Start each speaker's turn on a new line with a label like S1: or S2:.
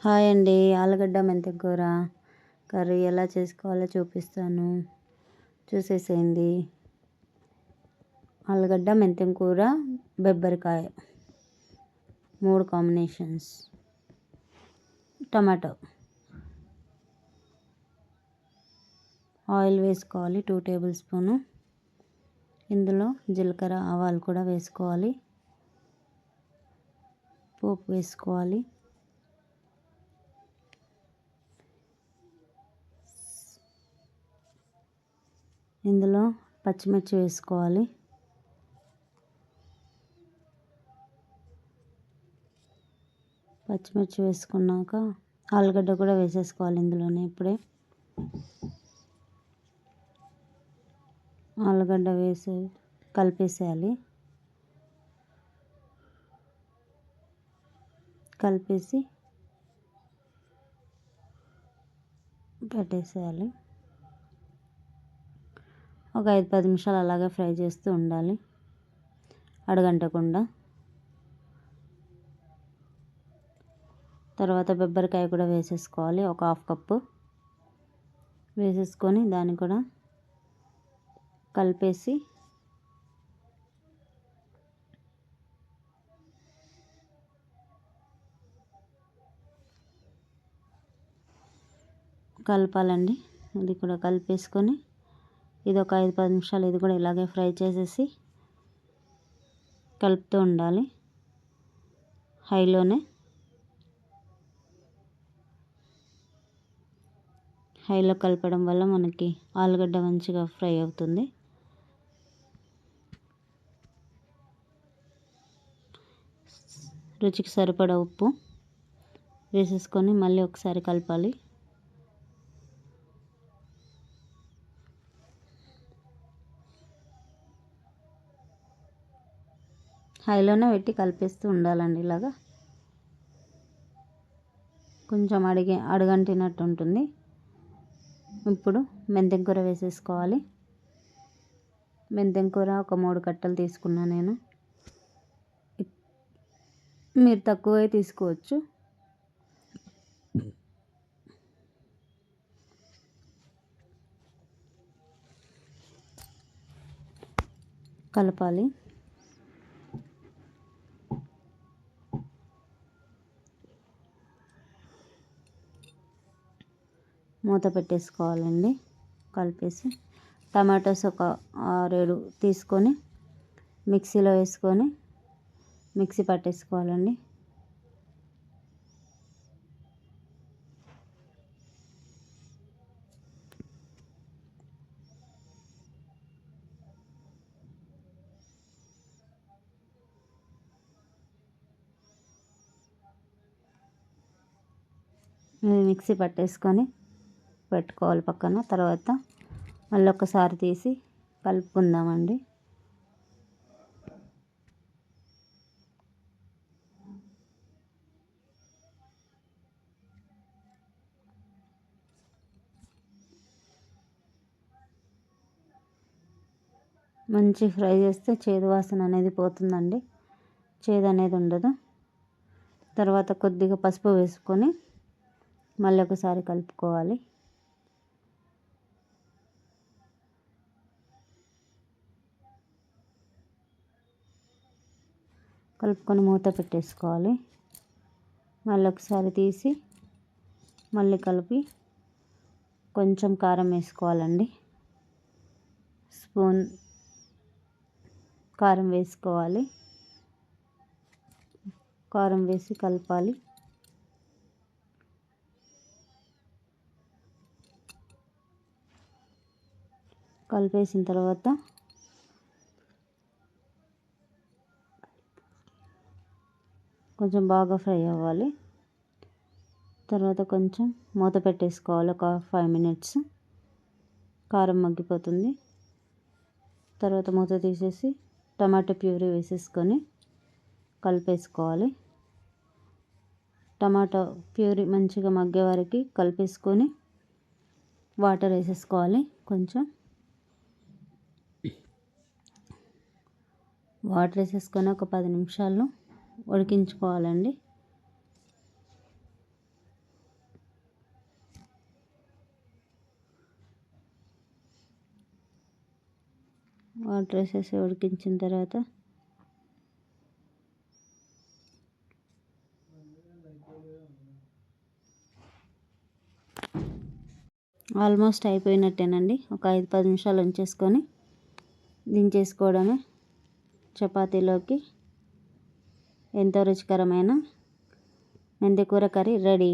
S1: Hi అండి. ఆలుగడ్డ మెంతి కూర కర్రీ ఎలా చేసుకోవాలో చూపిస్తాను. చూసేసేయండి. ఆలుగడ్డ మెంతి కూర, బెబ్బరికాయ 3 కాంబినేషన్స్. టమాటో. ఆయిల్ వేసుకోవాలి 2 టేబుల్ స్పూను. ఇందులో జీలకర్ర, ఆవాలు కూడా వేసుకోవాలి. పోపు వేసుకోవాలి. ఇందులో పచ్చిమిర్చి వేసుకోవాలి. పచ్చిమిర్చి వేసుకున్నాక ఆలుగడ్డ కూడా వేసేసుకోవాలి ఇందులోనే. ఇప్పుడే ఆలుగడ్డ వేసి కలిపేసేయాలి. కలిపేసి పెట్టేసేయాలి. ఒక 5-10 నిమిషాలు అలాగే ఫ్రై చేస్తూ ఉండాలి, అడుగంటకుండా. తర్వాత బెబ్బరికాయ కూడా వేసేసుకోవాలి. ఒక 1/2 కప్పు వేసేసుకొని దాన్ని కూడా కలిపేసి కలపాలండి. ఇది కూడా కలిపేసుకొని ఇది ఒక 5-10 నిమిషాలు ఇది కూడా ఇలాగే ఫ్రై చేసేసి కలుపుతూ ఉండాలి హైలోనే. హైలో కలపడం వల్ల మనకి ఆలుగడ్డ మంచిగా ఫ్రై అవుతుంది. రుచికి సరిపడా ఉప్పు వేసేసుకొని మళ్ళీ ఒకసారి కలపాలి. హైలోనే పెట్టి కలిపేస్తూ ఉండాలండి. ఇలాగా కొంచెం అడుగంటినట్టు ఉంటుంది. ఇప్పుడు మెంతెం కూర వేసేసుకోవాలి. మెంతెం కూర ఒక 3 కట్టలు తీసుకున్నా నేను. మీరు తక్కువే తీసుకోవచ్చు. కలపాలి. మూత పెట్టేసుకోవాలండి. కలిపేసి టమాటోస్ ఒక 6-7 తీసుకొని మిక్సీలో వేసుకొని మిక్సీ పట్టేసుకోవాలండి. మిక్సీ పట్టేసుకొని పెట్టుకోవాలి పక్కన. తర్వాత మళ్ళీ ఒకసారి తీసి కలుపుకుందామండి. మంచి ఫ్రై చేస్తే చేదు వాసన అనేది పోతుందండి. చేదు అనేది ఉండదు. తర్వాత కొద్దిగా పసుపు వేసుకొని మళ్ళీ ఒకసారి కలుపుకోవాలి. కలుపుకొని మూత పెట్టేసుకోవాలి. మళ్ళీ ఒకసారి తీసి మళ్ళీ కలిపి కొంచెం కారం వేసుకోవాలండి. స్పూన్ కారం వేసుకోవాలి. కారం వేసి కలపాలి. కలిపేసిన తర్వాత కొంచెం బాగా ఫ్రై అవ్వాలి. తర్వాత కొంచెం మూత పెట్టేసుకోవాలి. ఒక 5 మినిట్స్ కారం మగ్గిపోతుంది. తర్వాత మూత తీసేసి టమాటో ప్యూరీ వేసేసుకొని కలిపేసుకోవాలి. టమాటో ప్యూరీ మంచిగా మగ్గే వరకు కలిపేసుకొని వాటర్ వేసేసుకోవాలి. కొంచెం వాటర్ వేసేసుకొని ఒక 10 నిమిషాలు ఉడికించుకోవాలండి. వాటర్ వేసేసి ఉడికించిన తర్వాత ఆల్మోస్ట్ అయిపోయినట్టేనండి. ఒక 5-10 నిమిషాలు ఉంచేసుకొని దించేసుకోవడమే. చపాతీలోకి ఎంతో రుచికరమైన మెంతికూర కర్రీ రెడీ.